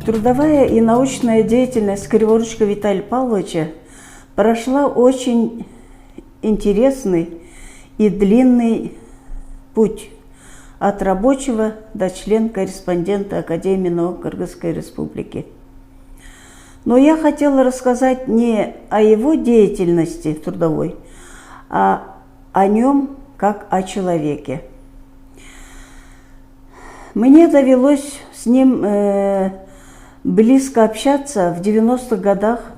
Трудовая и научная деятельность Криворучка Виталия Павловича прошла очень интересный и длинный путь от рабочего до члена-корреспондента Академии наук Кыргызской Республики. Но я хотела рассказать не о его деятельности трудовой, а о нем как о человеке. Мне довелось с ним близко общаться в 90-х годах,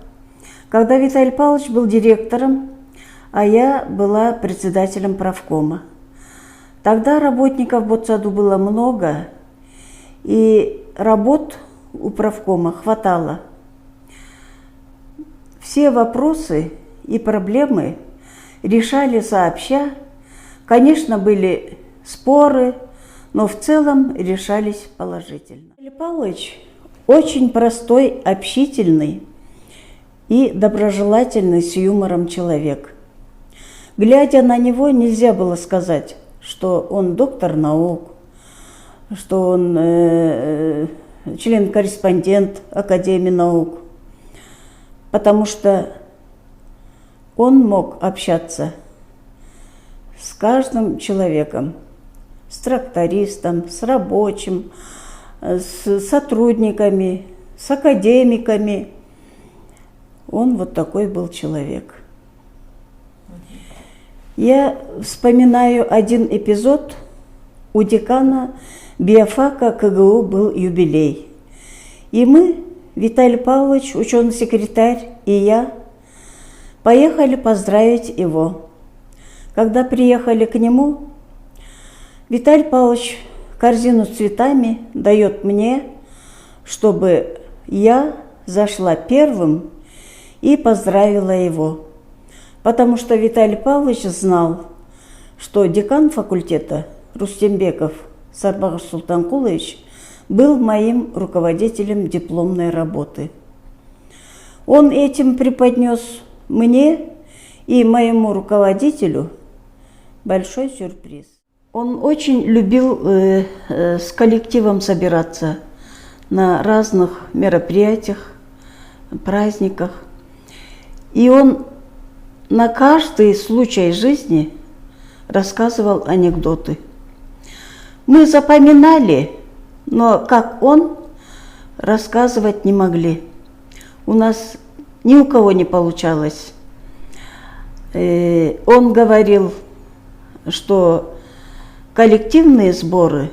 когда Виталий Павлович был директором, а я была председателем правкома. Тогда работников в Ботсаду было много, и работ у правкома хватало. Все вопросы и проблемы решали сообща. Конечно, были споры, но в целом решались положительно. Виталий Павлович очень простой, общительный и доброжелательный с юмором человек. Глядя на него, нельзя было сказать, что он доктор наук, что он член-корреспондент Академии наук, потому что он мог общаться с каждым человеком, с трактористом, с рабочим, с сотрудниками, с академиками. Он вот такой был человек. Я вспоминаю один эпизод. У декана биофака КГУ был юбилей. И мы, Виталий Павлович, ученый-секретарь и я, поехали поздравить его. Когда приехали к нему, Виталий Павлович корзину с цветами дает мне, чтобы я зашла первым и поздравила его. Потому что Виталий Павлович знал, что декан факультета Рустембеков Сарбагыш Султанкулович был моим руководителем дипломной работы. Он этим преподнес мне и моему руководителю большой сюрприз. Он очень любил с коллективом собираться на разных мероприятиях, праздниках. И он на каждый случай жизни рассказывал анекдоты. Мы запоминали, но как он, рассказывать не могли. У нас ни у кого не получалось. Он говорил, что коллективные сборы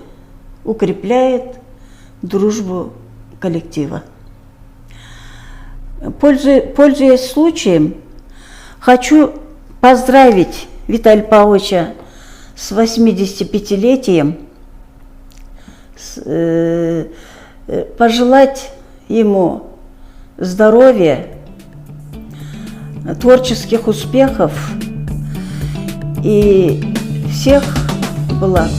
укрепляют дружбу коллектива. Пользуясь случаем, хочу поздравить Виталия Павловича с 85-летием, пожелать ему здоровья, творческих успехов и всех благ.